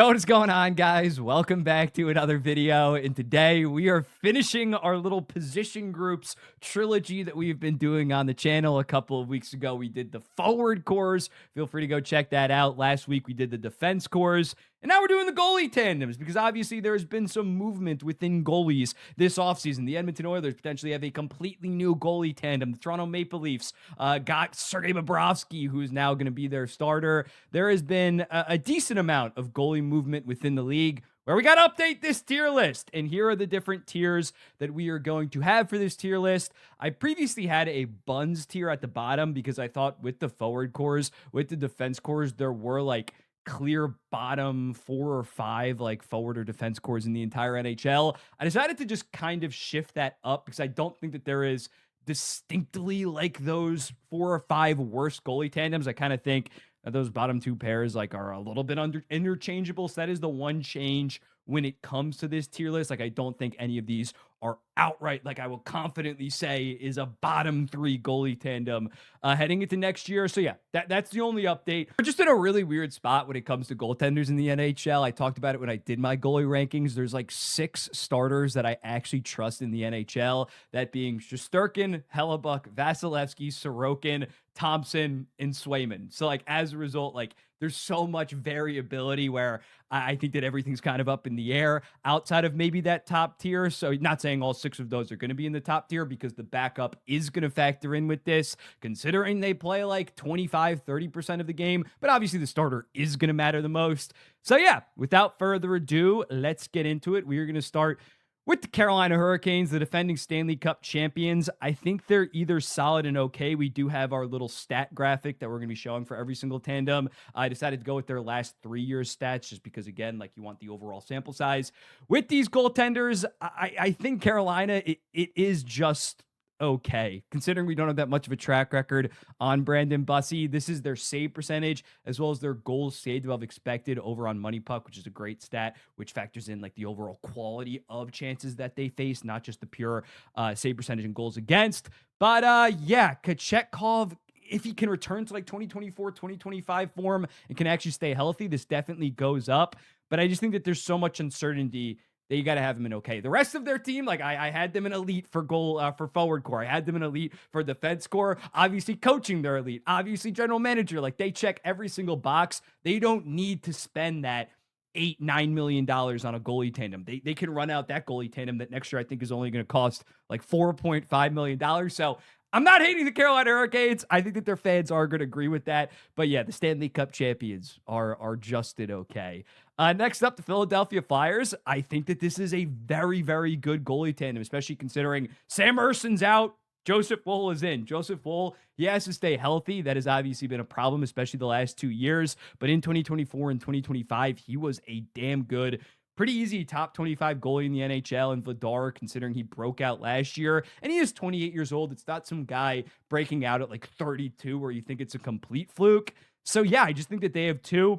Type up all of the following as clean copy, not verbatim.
What is going on, guys? Welcome back to another video. And today we are finishing our little position groups trilogy that we've been doing on the channel. A couple of weeks ago, we did the forward cores. Feel free to go check that out. Last week, we did the defense cores. And now we're doing the goalie tandems because obviously there's been some movement within goalies this offseason. The Edmonton Oilers potentially have a completely new goalie tandem. The Toronto Maple Leafs got Sergei Bobrovsky, who's now going to be their starter. There has been a decent amount of goalie movement within the league where we got to update this tier list. And here are the different tiers that we are going to have for this tier list. I previously had a buns tier at the bottom because I thought with the forward cores, with the defense cores, there were like clear bottom 4 or 5 like forward or defense cores in the entire NHL. I decided to just kind of shift that up because I don't think that there is distinctly like those 4 or 5 worst goalie tandems. I kind of think that those bottom 2 pairs like are a little bit interchangeable. So that is the one change when it comes to this tier list. Like I don't think any of these are outright, like I will confidently say, is a bottom 3 goalie tandem heading into next year. So yeah, that's the only update. We're just in a really weird spot when it comes to goaltenders in the NHL. I talked about it when I did my goalie rankings. There's like 6 starters that I actually trust in the NHL. That being Shesterkin, Hellebuck, Vasilevsky, Sorokin, Thompson, and Swayman. So like as a result, like there's so much variability where I think that everything's kind of up in the air outside of maybe that top tier. So not saying all 6 of those are going to be in the top tier because the backup is going to factor in with this, considering they play like 25-30% of the game. But obviously the starter is going to matter the most. So yeah, without further ado, let's get into it. We are going to start with the Carolina Hurricanes, the defending Stanley Cup champions. I think they're either solid and okay. We do have our little stat graphic that we're going to be showing for every single tandem. I decided to go with their last 3 years stats just because, again, like you want the overall sample size. With these goaltenders, I think Carolina, it is just okay, considering we don't have that much of a track record on Brandon Bussey. This is their save percentage as well as their goals saved above expected over on Money Puck, which is a great stat, which factors in like the overall quality of chances that they face, not just the pure save percentage and goals against. But yeah, Kochetkov, if he can return to like 2024, 2025 form and can actually stay healthy, this definitely goes up. But I just think that there's so much uncertainty that you got to have them in okay. The rest of their team, like I had them in elite for for forward core. I had them in elite for defense core. Obviously coaching their elite. Obviously general manager, like they check every single box. They don't need to spend that $8-9 million on a goalie tandem. They can run out that goalie tandem that next year I think is only going to cost like $4.5 million. So I'm not hating the Carolina Hurricanes. I think that their fans are going to agree with that. But yeah, the Stanley Cup champions are just okay. Next up, the Philadelphia Flyers. I think that this is a very, very good goalie tandem, especially considering Sam Erson's out. Joseph Woll is in. Joseph Woll, he has to stay healthy. That has obviously been a problem, especially the last 2 years. But in 2024 and 2025, he was a damn good, pretty easy top 25 goalie in the NHL. And Vladar, considering he broke out last year, and he is 28 years old. It's not some guy breaking out at like 32 where you think it's a complete fluke. So yeah, I just think that they have 2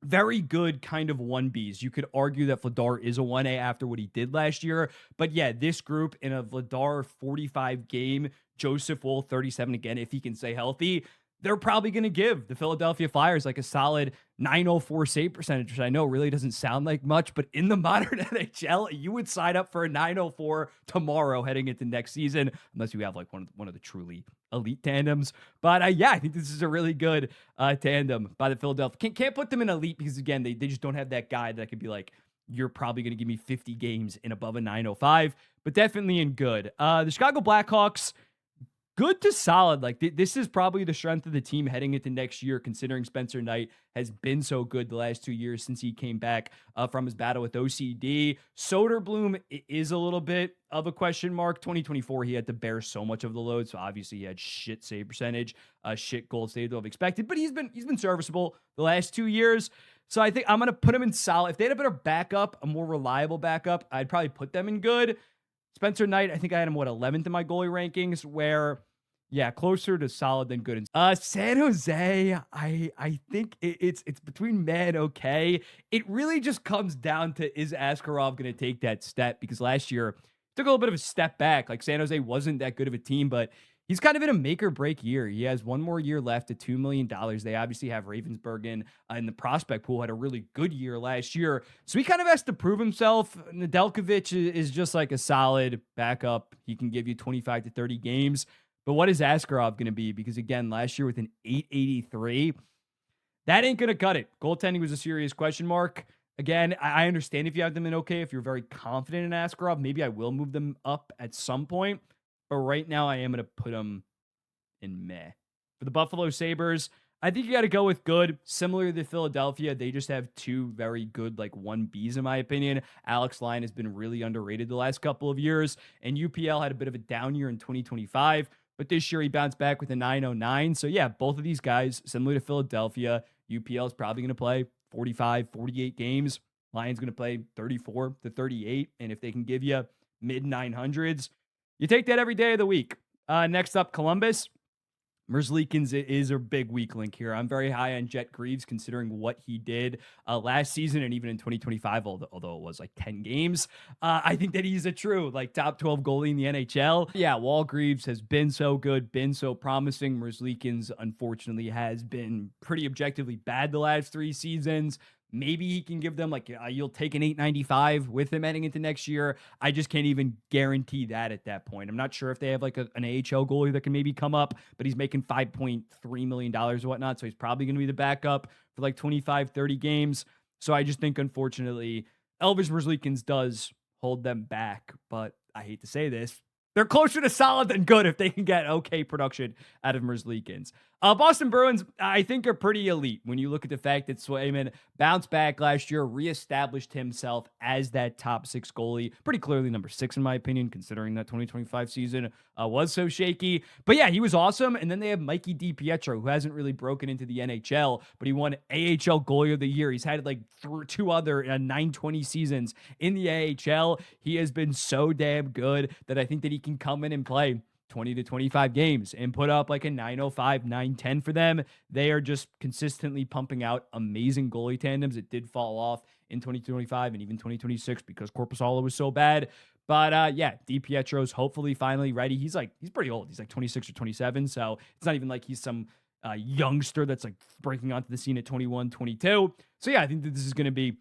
very good kind of 1Bs. You could argue that Vladar is a 1A after what he did last year. But yeah, this group in a Vladar 45 game, Joseph Woll 37 again, if he can stay healthy, they're probably going to give the Philadelphia Flyers like a solid 904 save percentage, which I know really doesn't sound like much, but in the modern NHL, you would sign up for a 904 tomorrow heading into next season, unless you have like one of the truly elite tandems. But yeah, I think this is a really good tandem by the Philadelphia. Can't put them in elite because, again, they just don't have that guy that could be like, you're probably going to give me 50 games in above a 905, but definitely in good. The Chicago Blackhawks, good to solid. Like this is probably the strength of the team heading into next year, considering Spencer Knight has been so good the last 2 years since he came back from his battle with OCD. Soderblom is a little bit of a question mark. 2024, he had to bear so much of the load, so obviously he had shit save percentage, shit goal saved of expected, but he's been serviceable the last 2 years. So I think I'm gonna put him in solid. If they had a better backup, a more reliable backup, I'd probably put them in good. Spencer Knight, I think I had him, 11th in my goalie rankings, where, yeah, closer to solid than good. San Jose, I think it's between meh and okay. It really just comes down to, is Askarov going to take that step? Because last year took a little bit of a step back. Like San Jose wasn't that good of a team, but he's kind of in a make or break year. He has one more year left at $2 million. They obviously have Ravensburgen in the prospect pool, had a really good year last year. So he kind of has to prove himself. Nedeljkovic is just like a solid backup. He can give you 25 to 30 games. But what is Askarov going to be? Because again, last year with an 883, that ain't going to cut it. Goaltending was a serious question mark. Again, I understand if you have them in okay, if you're very confident in Askarov, maybe I will move them up at some point. But right now, I am going to put them in meh. For the Buffalo Sabres, I think you got to go with good. Similar to Philadelphia, they just have two very good, like 1Bs in my opinion. Alex Lyon has been really underrated the last couple of years, and UPL had a bit of a down year in 2025. But this year he bounced back with a 909. So yeah, both of these guys, similar to Philadelphia, UPL is probably going to play 45, 48 games. Lions going to play 34 to 38. And if they can give you mid 900s, you take that every day of the week. Next up, Columbus. Merzlikins is a big weak link here. I'm very high on Jet Greaves considering what he did last season and even in 2025, although it was like 10 games. I think that he's a true like top 12 goalie in the NHL. Yeah, Wall Greaves has been so good, been so promising. Merzlikins, unfortunately, has been pretty objectively bad the last 3 seasons. Maybe he can give them like you'll take an 895 with him heading into next year. I just can't even guarantee that at that point. I'm not sure if they have like an AHL goalie that can maybe come up, but he's making $5.3 million or whatnot. So he's probably going to be the backup for like 25, 30 games. So I just think, unfortunately, Elvis Merzlikins does hold them back. But I hate to say this, they're closer to solid than good if they can get okay production out of Merzlikins. Boston Bruins, I think, are pretty elite when you look at the fact that Swayman bounced back last year, reestablished himself as that top 6 goalie. Pretty clearly number 6, in my opinion, considering that 2025 season was so shaky. But yeah, he was awesome. And then they have Mikey DiPietro, who hasn't really broken into the NHL, but he won AHL Goalie of the Year. He's had like 2 other 920 seasons in the AHL. He has been so damn good that I think that he can come in and play 20 to 25 games and put up like a 905, 910 for them. They are just consistently pumping out amazing goalie tandems. It did fall off in 2025 and even 2026 because Korpisalo was so bad. But yeah, DiPietro's hopefully finally ready. He's pretty old. He's like 26 or 27. So it's not even like he's some youngster that's like breaking onto the scene at 21, 22. So yeah, I think that this is going to be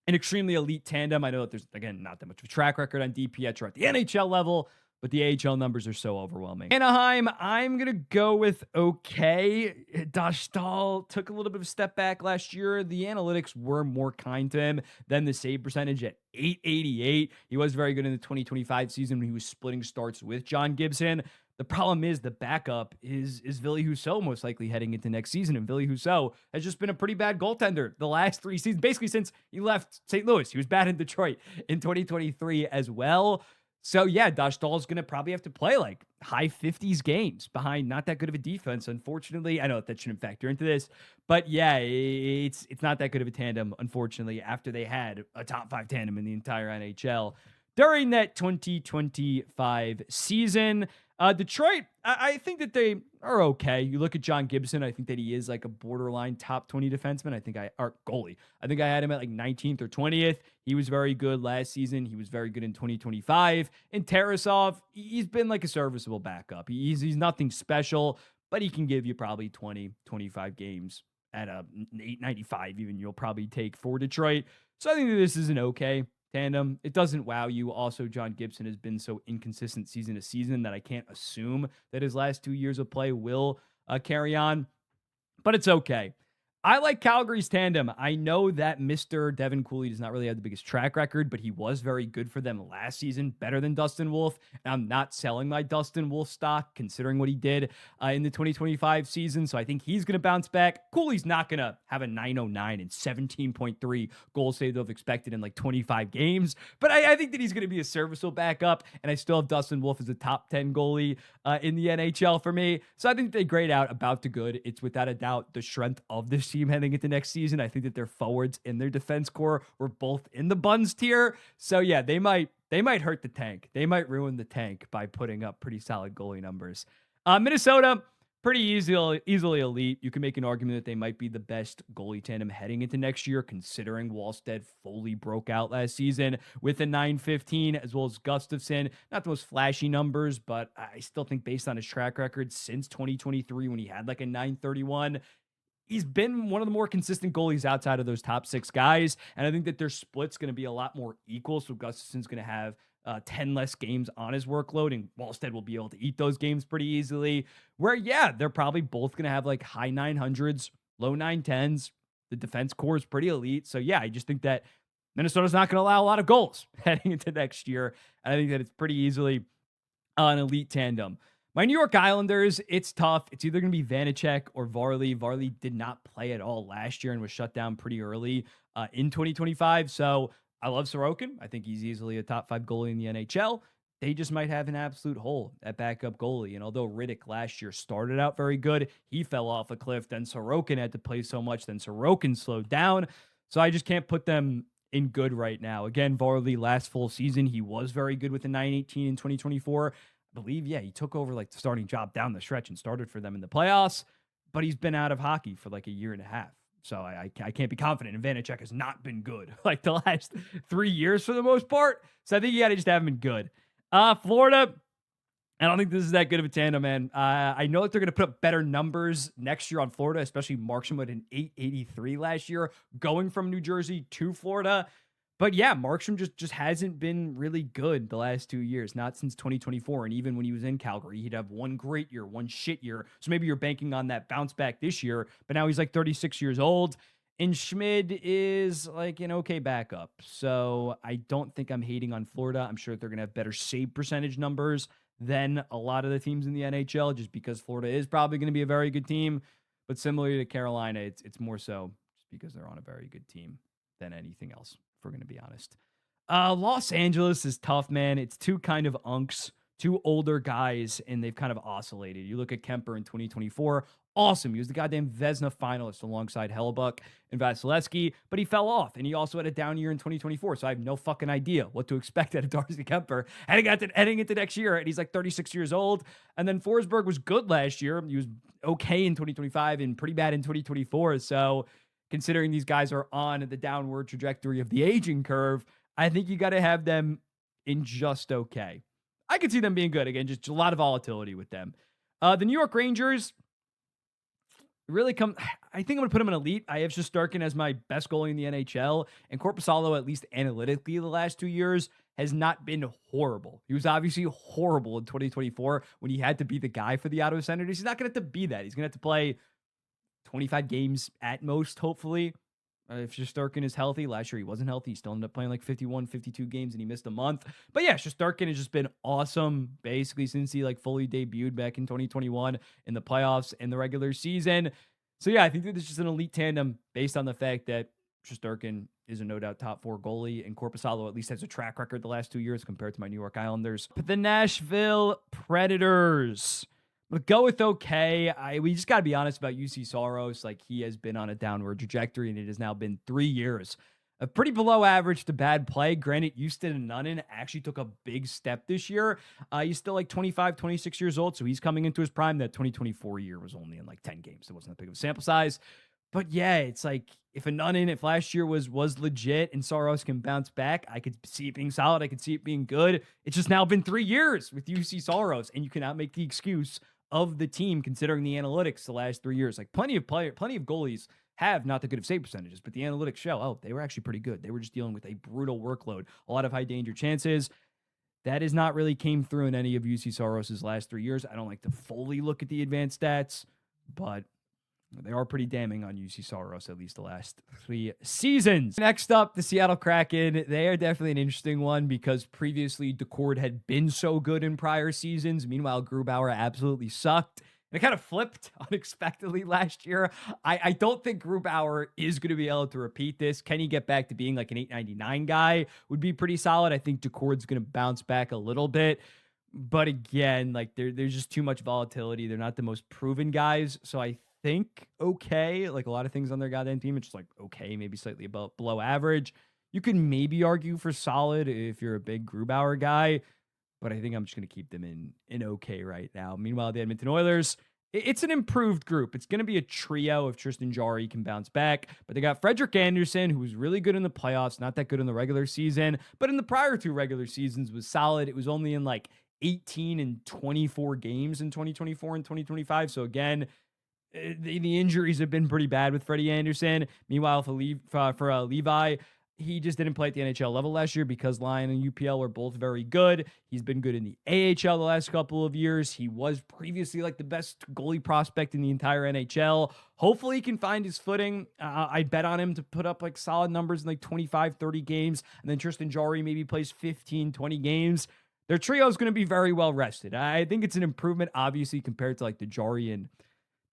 an extremely elite tandem. I know that there's, again, not that much of a track record on DiPietro at the NHL level, but the AHL numbers are so overwhelming. Anaheim, I'm going to go with okay. Dahl took a little bit of a step back last year. The analytics were more kind to him than the save percentage at 888. He was very good in the 2025 season when he was splitting starts with John Gibson. The problem is the backup is Ville Husso most likely heading into next season. And Ville Husso has just been a pretty bad goaltender the last 3 seasons, basically since he left St. Louis. He was bad in Detroit in 2023 as well. So yeah, Dahl is going to probably have to play like high 50s games behind not that good of a defense. Unfortunately, I know that shouldn't factor into this, but yeah, it's not that good of a tandem, unfortunately, after they had a top 5 tandem in the entire NHL during that 2025 season. Detroit, I think that they are okay. You look at John Gibson, I think that he is like a borderline top 20 defenseman. Goalie. I think I had him at like 19th or 20th. He was very good last season. He was very good in 2025. And Tarasov, he's been like a serviceable backup. He's nothing special, but he can give you probably 20, 25 games at a 895 even you'll probably take for Detroit. So I think that this is an okay tandem. It doesn't wow you. Also, John Gibson has been so inconsistent season to season that I can't assume that his last 2 years of play will carry on, but it's okay. I like Calgary's tandem. I know that Mr. Devin Cooley does not really have the biggest track record, but he was very good for them last season, better than Dustin Wolf. And I'm not selling my Dustin Wolf stock considering what he did in the 2025 season. So I think he's going to bounce back. Cooley's not going to have a 909 and 17.3 goals saved of expected in like 25 games, but I think that he's going to be a serviceable backup. And I still have Dustin Wolf as a top 10 goalie in the NHL for me. So I think they grade out about to good. It's without a doubt the strength of this team heading into next season. I think that their forwards and their defense core were both in the buns tier. So yeah, they might hurt the tank. They might ruin the tank by putting up pretty solid goalie numbers. Minnesota, pretty easily elite. You can make an argument that they might be the best goalie tandem heading into next year, considering Wallstead fully broke out last season with a 915, as well as Gustafson. Not the most flashy numbers, but I still think based on his track record since 2023, when he had like a 931, he's been one of the more consistent goalies outside of those top six guys. And I think that their split's going to be a lot more equal. So Gustafson's going to have 10 less games on his workload, and Wallstead will be able to eat those games pretty easily. Where, yeah, they're probably both going to have like high 900s, low 910s. The defense core is pretty elite. So, yeah, I just think that Minnesota's not going to allow a lot of goals heading into next year. And I think that it's pretty easily an elite tandem. My New York Islanders, it's tough. It's either going to be Vanacek or Varley. Varley did not play at all last year and was shut down pretty early in 2025. So I love Sorokin. I think he's easily a top 5 goalie in the NHL. They just might have an absolute hole at backup goalie. And although Riddick last year started out very good, he fell off a cliff. Then Sorokin had to play so much. Then Sorokin slowed down. So I just can't put them in good right now. Again, Varley last full season, he was very good with the 918 in 2024. Believe, yeah, he took over like the starting job down the stretch and started for them in the playoffs, but he's been out of hockey for like a year and a half. So I can't be confident. And Vanacek has not been good like the last 3 years for the most part. So I think you got to just have him in good. Florida, I don't think this is that good of a tandem, man. I know that they're going to put up better numbers next year on Florida, especially Markstrom with an 883 last year, going from New Jersey to Florida. But yeah, Markstrom just hasn't been really good the last 2 years, not since 2024. And even when he was in Calgary, he'd have one great year, one shit year. So maybe you're banking on that bounce back this year, but now he's like 36 years old. And Schmid is like an okay backup. So I don't think I'm hating on Florida. I'm sure they're going to have better save percentage numbers than a lot of the teams in the NHL, just because Florida is probably going to be a very good team. But similarly to Carolina, it's more so just because they're on a very good team than anything else, if we're going to be honest. Los Angeles is tough, man. It's two kind of unks, two older guys, and they've kind of oscillated. You look at Kemper in 2024, awesome. He was the goddamn Vezina finalist alongside Hellebuck and Vasilevsky, but he fell off, and he also had a down year in 2024, so I have no fucking idea what to expect out of Darcy Kemper heading into next year, and he's like 36 years old. And then Forsberg was good last year. He was okay in 2025 and pretty bad in 2024, so considering these guys are on the downward trajectory of the aging curve, I think you got to have them in just okay. I could see them being good. Again, just a lot of volatility with them. The New York Rangers really come. I think I'm going to put them in elite. I have Shesterkin as my best goalie in the NHL, and Korpisalo, at least analytically, the last 2 years has not been horrible. He was obviously horrible in 2024 when he had to be the guy for the Ottawa Senators. He's not going to have to be that. He's going to have to play 25 games at most, hopefully. If Shesterkin is healthy. Last year he wasn't healthy. He still ended up playing like 51, 52 games, and he missed a month. But yeah, Shesterkin has just been awesome basically since he like fully debuted back in 2021 in the playoffs and the regular season. So yeah, I think that this is just an elite tandem based on the fact that Shesterkin is a no doubt top 4 goalie, and Korpisalo at least has a track record the last 2 years compared to my New York Islanders. But the Nashville Predators, we'll go with okay. We just got to be honest about UC Saros. Like, he has been on a downward trajectory, and it has now been 3 years of pretty below average to bad play. Granted, Houston and Nunnan actually took a big step this year. He's still like 25, 26 years old, so he's coming into his prime. That 2024 year was only in like 10 games. It wasn't that big of a sample size. But yeah, it's like if if last year was legit and Saros can bounce back, I could see it being solid. I could see it being good. It's just now been 3 years with UC Saros, and you cannot make the excuse of the team considering the analytics the last 3 years. Like, plenty of goalies have not the good of save percentages, but the analytics show, oh, they were actually pretty good. They were just dealing with a brutal workload, a lot of high danger chances. That has not really came through in any of UC Saros's last 3 years. I don't like to fully look at the advanced stats, but they are pretty damning on UC Saros, at least the last 3 seasons. Next up, the Seattle Kraken. They are definitely an interesting one because previously Decord had been so good in prior seasons. Meanwhile, Grubauer absolutely sucked. And it kind of flipped unexpectedly last year. I don't think Grubauer is going to be able to repeat this. Can he get back to being like an 899 guy? Would be pretty solid. I think Decord's going to bounce back a little bit. But again, like there's just too much volatility. They're not the most proven guys. So I think okay, like a lot of things on their goddamn team, it's just like okay, maybe slightly below average. You can maybe argue for solid if you're a big Grubauer guy, but I think I'm just going to keep them in okay right now. Meanwhile, the Edmonton Oilers, it's an improved group. It's going to be a trio if Tristan Jarry can bounce back. But they got Frederik Andersen, who was really good in the playoffs, not that good in the regular season, but in the prior two regular seasons was solid. It was only in like 18 and 24 games in 2024 and 2025. So again, the injuries have been pretty bad with Freddie Andersen. Meanwhile, for Levi, he just didn't play at the NHL level last year because Lyon and UPL are both very good. He's been good in the AHL the last couple of years. He was previously like the best goalie prospect in the entire NHL. Hopefully he can find his footing. I bet on him to put up like solid numbers in like 25, 30 games. And then Tristan Jarry maybe plays 15, 20 games. Their trio is going to be very well rested. I think it's an improvement, obviously, compared to like the Jarry and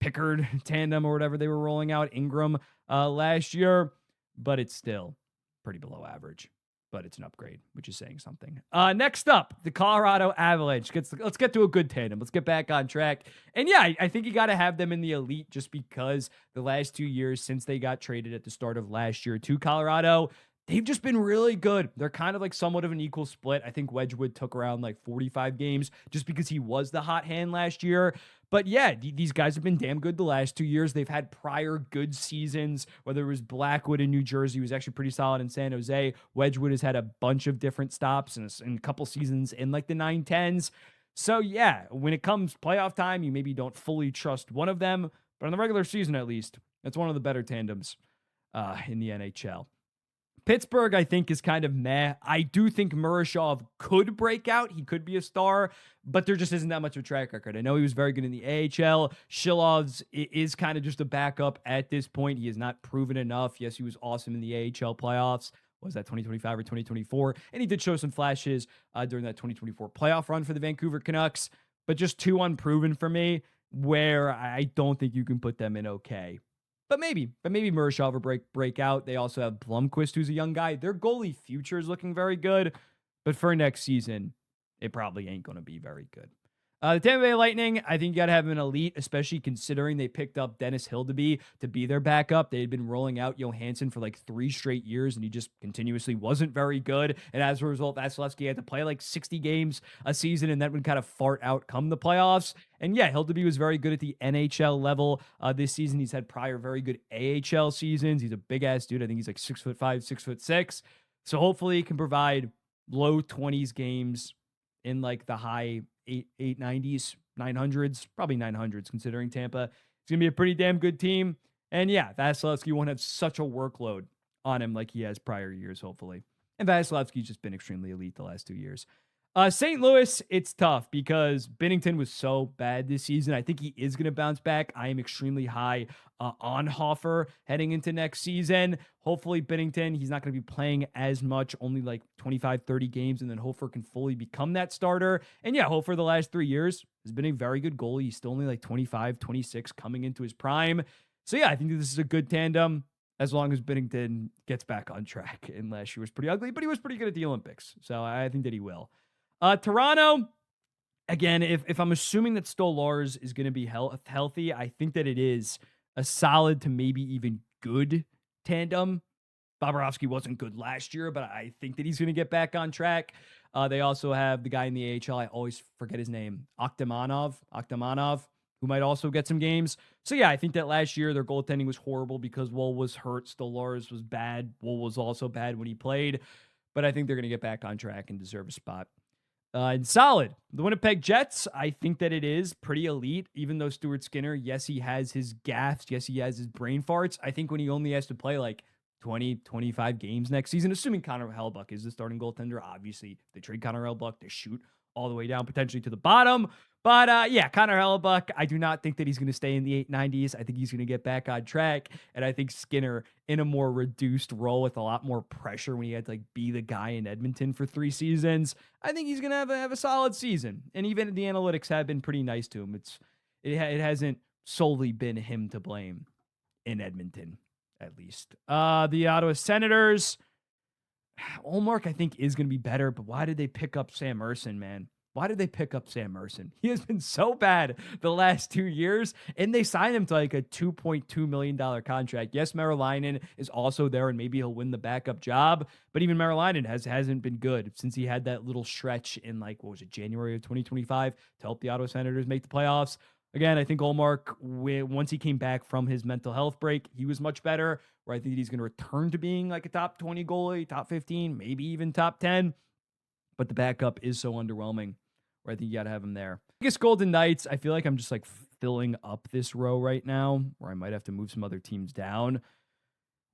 Pickard tandem or whatever they were rolling out, Ingram last year, but it's still pretty below average. But it's an upgrade, which is saying something. Next up, the Colorado Avalanche. Let's get to a good tandem. Let's get back on track. And yeah, I think you got to have them in the elite just because the last 2 years since they got traded at the start of last year to Colorado, they've just been really good. They're kind of like somewhat of an equal split. I think Wedgwood took around like 45 games just because he was the hot hand last year. But yeah, these guys have been damn good the last 2 years. They've had prior good seasons, whether it was Blackwood in New Jersey, who was actually pretty solid in San Jose. Wedgwood has had a bunch of different stops and a couple seasons in like the 9-10s. So yeah, when it comes playoff time, you maybe don't fully trust one of them, but in the regular season at least, it's one of the better tandems in the NHL. Pittsburgh, I think, is kind of meh. I do think Murashov could break out. He could be a star, but there just isn't that much of a track record. I know he was very good in the AHL. Shilov's is kind of just a backup at this point. He has not proven enough. Yes, he was awesome in the AHL playoffs. Was that 2025 or 2024? And he did show some flashes during that 2024 playoff run for the Vancouver Canucks, but just too unproven for me, where I don't think you can put them in okay. But maybe Murashov will break out. They also have Blomqvist, who's a young guy. Their goalie future is looking very good, but for next season, it probably ain't going to be very good. The Tampa Bay Lightning, I think you got to have an elite, especially considering they picked up Dennis Hildeby to be their backup. They had been rolling out Johansson for like 3 straight years, and he just continuously wasn't very good. And as a result, Vasilevsky had to play like 60 games a season, and that would kind of fart out come the playoffs. And yeah, Hildeby was very good at the NHL level this season. He's had prior very good AHL seasons. He's a big-ass dude. I think he's like 6'5", 6'6". So hopefully he can provide low 20s games in like the high 890s, 900s, probably 900s considering Tampa. It's going to be a pretty damn good team. And yeah, Vasilevsky won't have such a workload on him like he has prior years, hopefully. And Vasilevsky's just been extremely elite the last 2 years. St. Louis, it's tough because Binnington was so bad this season. I think he is going to bounce back. I am extremely high on Hofer heading into next season. Hopefully Binnington, he's not going to be playing as much, only like 25, 30 games, and then Hofer can fully become that starter. And yeah, Hofer the last 3 years has been a very good goalie. He's still only like 25, 26 coming into his prime. So yeah, I think this is a good tandem as long as Binnington gets back on track. And last year was pretty ugly, but he was pretty good at the Olympics. So I think that he will. Toronto, again, if I'm assuming that Stolarz is going to be healthy, I think that it is a solid to maybe even good tandem. Bobrovsky wasn't good last year, but I think that he's going to get back on track. They also have the guy in the AHL. I always forget his name. Akhtamanov, who might also get some games. So yeah, I think that last year their goaltending was horrible because Woll was hurt. Stolarz was bad. Woll was also bad when he played. But I think they're going to get back on track and deserve a spot. And solid. The Winnipeg Jets, I think that it is pretty elite, even though Stuart Skinner, yes, he has his gaffes. Yes, he has his brain farts. I think when he only has to play like 20, 25 games next season, assuming Connor Hellebuyck is the starting goaltender, obviously they trade Connor Hellebuyck, they shoot all the way down, potentially to the bottom. But yeah, Connor Hellebuyck, I do not think that he's going to stay in the 890s. I think he's going to get back on track. And I think Skinner in a more reduced role with a lot more pressure when he had to like be the guy in Edmonton for 3 seasons. I think he's going to have a solid season. And even the analytics have been pretty nice to him. It hasn't solely been him to blame in Edmonton, at least. The Ottawa Senators, Olmark, I think, is going to be better, but why did they pick up Sam Ersson, man? Why did they pick up Sam Ersson? He has been so bad the last 2 years, and they signed him to like a $2.2 million contract. Yes, Merrilainen is also there, and maybe he'll win the backup job, but even Merrilainen hasn't been good since he had that little stretch in like, what was it, January of 2025 to help the Ottawa Senators make the playoffs. Again, I think Olmark, once he came back from his mental health break, he was much better. Where I think he's going to return to being like a top 20 goalie, top 15, maybe even top 10. But the backup is so underwhelming, where I think you got to have him there. I guess Golden Knights, I feel like I'm just like filling up this row right now, where I might have to move some other teams down.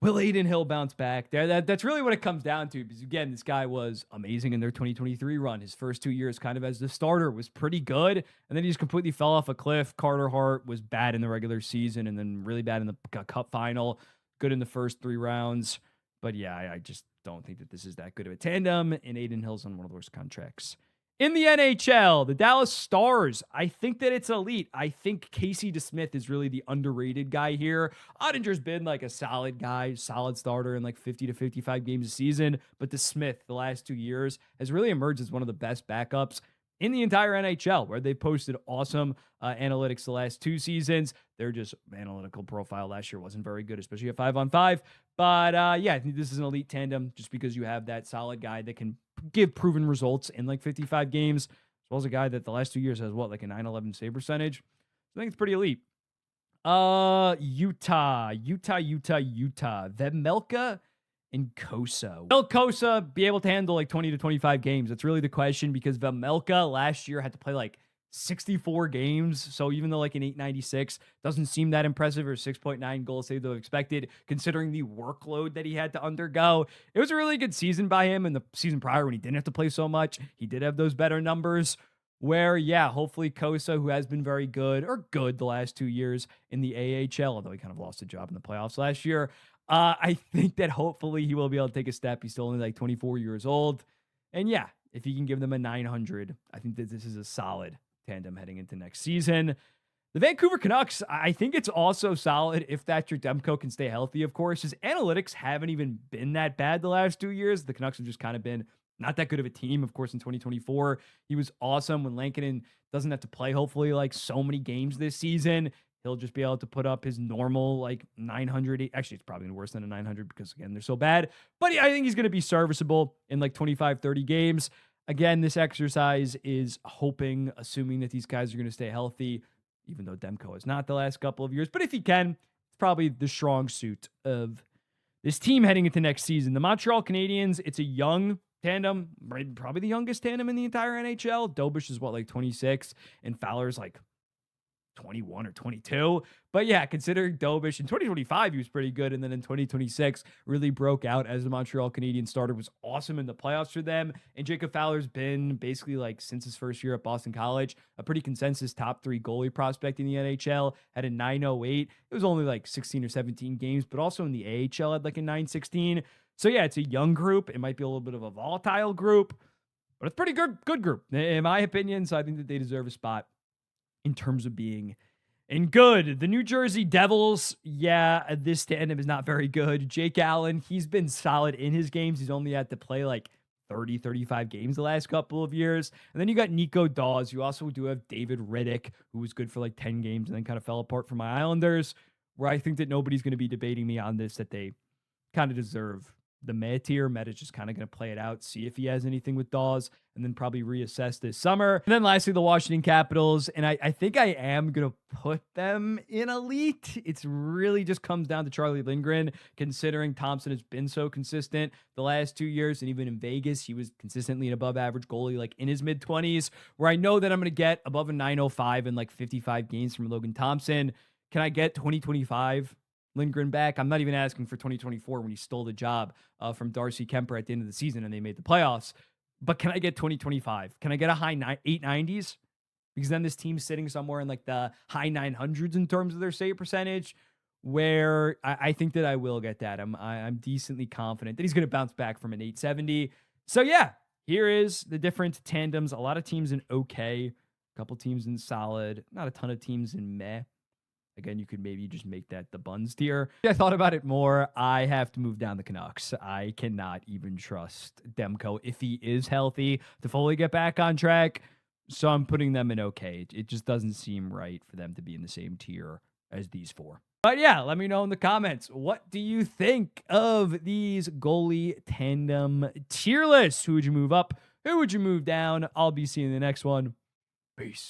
Will Aiden Hill bounce back? That's really what it comes down to. Because again, this guy was amazing in their 2023 run. His first 2 years, kind of as the starter, was pretty good, and then he just completely fell off a cliff. Carter Hart was bad in the regular season, and then really bad in the Cup final. Good in the first 3 rounds, but yeah, I just don't think that this is that good of a tandem. And Aiden Hill's on one of the worst contracts. In the NHL, the Dallas Stars, I think that it's elite. I think Casey DeSmith is really the underrated guy here. Ottinger's been like a solid guy, solid starter in like 50 to 55 games a season. But DeSmith, the last 2 years, has really emerged as one of the best backups in the entire NHL, where they've posted awesome analytics the last 2 seasons. Their just analytical profile last year wasn't very good, especially at 5-on-5. But yeah, I think this is an elite tandem just because you have that solid guy that can give proven results in like 55 games, as well as a guy that the last 2 years has what, like a 911 save percentage. So I think it's pretty elite. Utah. Vejmelka and Kosa. Will Kosa be able to handle like 20 to 25 games? That's really the question, because Vejmelka last year had to play like 64 games. So even though like an 896 doesn't seem that impressive, or 6.9 goals saved though expected, considering the workload that he had to undergo, it was a really good season by him. And the season prior, when he didn't have to play so much, he did have those better numbers. Where, yeah, hopefully Kosa, who has been very good, or good the last 2 years in the AHL, although he kind of lost a job in the playoffs last year, I think that hopefully he will be able to take a step. He's still only like 24 years old. And yeah, if he can give them a 900, I think that this is a solid tandem heading into next season. The Vancouver Canucks, I think it's also solid if Thatcher Demko can stay healthy, of course. His analytics haven't even been that bad the last 2 years. The Canucks have just kind of been not that good of a team. Of course, in 2024, he was awesome when Lankinen doesn't have to play, hopefully, like so many games this season. He'll just be able to put up his normal, like 900. Actually, it's probably worse than a 900 because, again, they're so bad. But I think he's going to be serviceable in like 25, 30 games. Again, this exercise is hoping, assuming that these guys are going to stay healthy, even though Demko is not the last couple of years. But if he can, it's probably the strong suit of this team heading into next season. The Montreal Canadiens, it's a young tandem, right? Probably the youngest tandem in the entire NHL. Dobish is what, like 26, and Fowler's like 21 or 22. But yeah, considering Dobish in 2025, he was pretty good. And then in 2026, really broke out as the Montreal Canadiens starter, was awesome in the playoffs for them. And Jacob Fowler's been basically, like, since his first year at Boston College, a pretty consensus top 3 goalie prospect in the NHL. Had a 908. It was only like 16 or 17 games, but also in the AHL had like a 916. So yeah, it's a young group. It might be a little bit of a volatile group, but it's pretty good group, in my opinion. So I think that they deserve a spot in terms of being in good. The New Jersey Devils, yeah, this tandem is not very good. Jake Allen, he's been solid in his games. He's only had to play like 30, 35 games the last couple of years. And then you got Nico Dawes. You also do have David Riddick, who was good for like 10 games and then kind of fell apart for my Islanders, where I think that nobody's going to be debating me on this, that they kind of deserve the meh tier. Meta's just kind of going to play it out, see if he has anything with Dawes, and then probably reassess this summer. And then lastly, the Washington Capitals. And I think I am going to put them in elite. It's really just comes down to Charlie Lindgren, considering Thompson has been so consistent the last 2 years. And even in Vegas, he was consistently an above average goalie, like in his mid 20s, where I know that I'm going to get above a 905 in like 55 games from Logan Thompson. Can I get 2025 Lindgren back? I'm not even asking for 2024 when he stole the job from Darcy Kemper at the end of the season and they made the playoffs. But can I get 2025? Can I get a high 890s? Because then this team's sitting somewhere in like the high 900s in terms of their save percentage, where I think that I will get that. I'm decently confident that he's going to bounce back from an 870. So yeah, here is the different tandems. A lot of teams in okay, a couple teams in solid, not a ton of teams in meh. Again, you could maybe just make that the buns tier. I thought about it more. I have to move down the Canucks. I cannot even trust Demko, if he is healthy, to fully get back on track. So I'm putting them in okay. It just doesn't seem right for them to be in the same tier as these 4. But yeah, let me know in the comments. What do you think of these goalie tandem tier lists? Who would you move up? Who would you move down? I'll be seeing the next one. Peace.